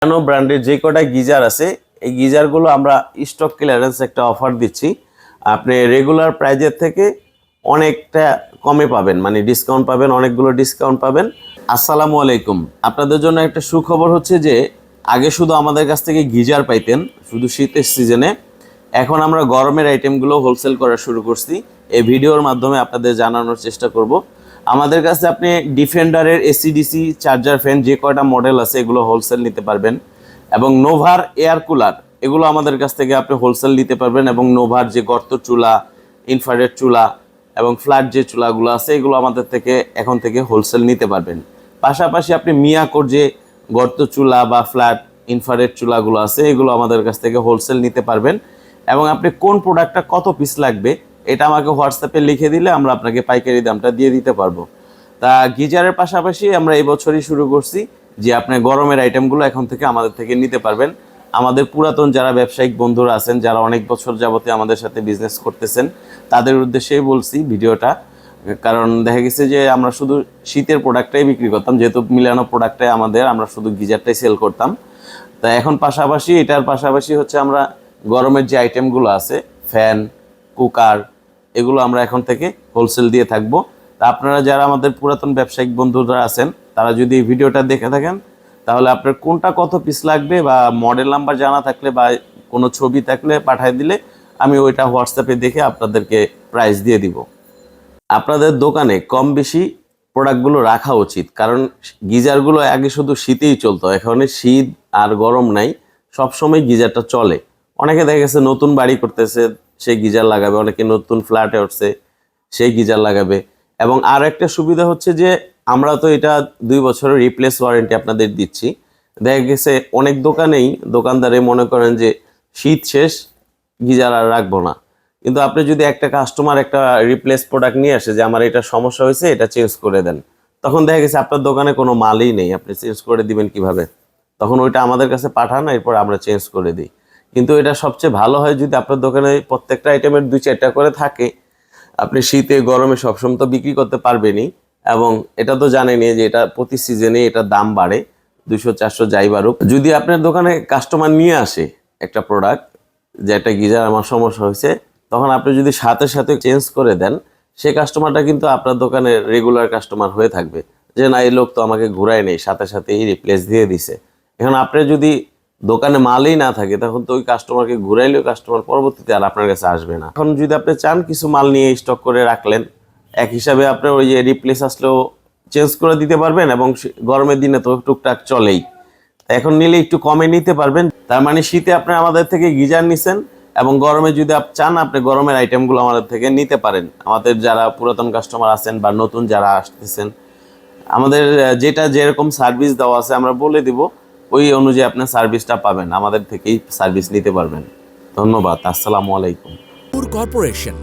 কেন ব্র্যান্ডের যে কটা গিজার আছে এই গিজারগুলো আমরা স্টক ক্লিয়ারেন্স একটা অফার দিচ্ছি। আপনি রেগুলার প্রাইজের থেকে অনেকটা কমে পাবেন, মানে ডিসকাউন্ট পাবেন, অনেকগুলো ডিসকাউন্ট পাবেন। আসসালামু আলাইকুম। আপনাদের জন্য একটা সুখবর হচ্ছে যে আগে শুধু আমাদের কাছ থেকে গিজার পাইতেন শুধু শীতের সিজনে, এখন আমরা গরমের আইটেমগুলো হোলসেল করা শুরু করছি। এই ভিডিওর মাধ্যমে আপনাদের জানানোর চেষ্টা করব। আমাদের কাছে আপনি ডিফেন্ডারের এসিডিসি চার্জার ফ্যান যে কয়টা মডেল আছে এগুলো হোলসেল নিতে পারবেন, এবং নোভার এয়ার কুলার এগুলো আমাদের কাছ থেকে আপনি হোলসেল নিতে পারবেন, এবং নোভার যে গর্ত চুলা, ইনফ্রারেড চুলা এবং ফ্ল্যাট যে চুলাগুলো আছে এগুলো আমাদের থেকে এখন থেকে হোলসেল নিতে পারবেন। পাশাপাশি আপনি মিয়াকোর যে গর্ত চুলা বা ফ্ল্যাট ইনফ্রারেড চুলাগুলো আছে এগুলো আমাদের কাছ থেকে হোলসেল নিতে পারবেন। এবং আপনি কোন প্রোডাক্টটা কত পিস লাগবে এটা আমাকে হোয়াটসঅ্যাপে লিখে দিলে আমরা আপনাকে পাইকারি দামটা দিয়ে দিতে পারবো। তা গিজারের পাশাপাশি আমরা এই বছরই শুরু করছি যে আপনি গরমের আইটেমগুলো এখন থেকে আমাদের থেকে নিতে পারবেন। আমাদের পুরাতন যারা ব্যবসায়িক বন্ধুরা আছেন, যারা অনেক বছর যাবতে আমাদের সাথে বিজনেস করতেছেন, তাদের উদ্দেশ্যেই বলছি ভিডিওটা। কারণ দেখা গেছে যে আমরা শুধু শীতের প্রোডাক্টটাই বিক্রি করতাম, যেহেতু মিলানো প্রোডাক্টটাই আমরা শুধু গিজারটাই সেল করতাম। তা এখন পাশাপাশি এটার পাশাপাশি হচ্ছে আমরা গরমের যে আইটেমগুলো আছে ফ্যান, কুকার, এগুলো আমরা এখন থেকে হোলসেল দিয়ে থাকবো। তা আপনারা যারা আমাদের পুরাতন ব্যবসায়িক বন্ধুরা আছেন তারা যদি এই ভিডিওটা দেখে থাকেন তাহলে আপনার কোনটা কত পিস লাগবে বা মডেল নাম্বার জানা থাকলে বা কোনো ছবি থাকলে পাঠিয়ে দিলে আমি ওইটা হোয়াটসঅ্যাপে দেখে আপনাদেরকে প্রাইস দিয়ে দিব। আপনাদের দোকানে কম বেশি প্রোডাক্টগুলো রাখা উচিত, কারণ গিজারগুলো আগে শুধু শীতেই চলতো, এখন শীত আর গরম নাই, সবসময় গিজারটা চলে। অনেকে দেখা গেছে নতুন বাড়ি করতেছে সেই গিজার লাগাবে, অনেকে নতুন ফ্ল্যাটে উঠছে সেই গিজার লাগাবে। এবং আর একটা সুবিধা হচ্ছে যে আমরা তো এটা 2 বছরের রিপ্লেস ওয়ারেন্টি আপনাদের দিচ্ছি। দেখা গেছে অনেক দোকানেই দোকানদারে মনে করেন যে শীত শেষ গিজার আর রাখবো না, কিন্তু আপনি যদি একটা কাস্টমার একটা রিপ্লেস প্রোডাক্ট নিয়ে আসে যে আমার এটা সমস্যা হয়েছে এটা চেঞ্জ করে দেন, তখন দেখা গেছে আপনার দোকানে কোনো মালই নেই, আপনি চেঞ্জ করে দিবেন কিভাবে? তখন ওইটা আমাদের কাছে পাঠান, এরপর আমরা চেঞ্জ করে দিই। কিন্তু এটা সবচেয়ে ভালো হয় যদি আপনার দোকানে প্রত্যেকটা আইটেমের 2-4টা করে থাকে, আপনি শীতে গরমে সবসময় তো বিক্রি করতে পারবেনই। এবং এটা তো জানেনই যে এটা প্রতি সিজনে এটার দাম বাড়ে, 200-400 যাই বাড়ুক। যদি আপনার দোকানে কাস্টমার নিয়ে আসে একটা প্রোডাক্ট যে একটা গিজার আমার সমস্যা হয়েছে, তখন আপনি যদি সাথে সাথে চেঞ্জ করে দেন, সেই কাস্টমারটা কিন্তু আপনার দোকানের রেগুলার কাস্টমার হয়ে থাকবে, যে না এই লোক তো আমাকে ঘুরায় নেই, সাথে সাথেই রিপ্লেস দিয়ে দিছে। এখন আপনি যদি দোকানে মালই না থাকে তখন তো ওই কাস্টমারকে ঘুরাইলেও কাস্টমার পরবর্তীতে আর আপনার কাছে আসবে না। এখন যদি আপনি চান কিছু মাল নিয়ে স্টক করে রাখলেন, এক হিসাবে আপনার ওই যে রিপ্লেস আসলেও চেঞ্জ করে দিতে পারবেন, এবং গরমের দিনে তো টুকটাক চলেই, এখন নিলে একটু কমে নিতে পারবেন। তার মানে শীতে আপনি আমাদের থেকে গিজার নিছেন, এবং গরমে যদি আপনি চান আপনি গরমের আইটেমগুলো আমাদের থেকে নিতে পারেন। আমাদের যারা পুরাতন কাস্টমার আছেন বা নতুন যারা আসতেছেন, আমাদের যেটা যেরকম সার্ভিস দেওয়া আছে আমরা বলে দিব, ওই অনুযায়ী আপনার সার্ভিসটা পাবেন, আমাদের থেকেই সার্ভিস নিতে পারবেন। ধন্যবাদ। আসসালামু আলাইকুম। কর্পোরেশন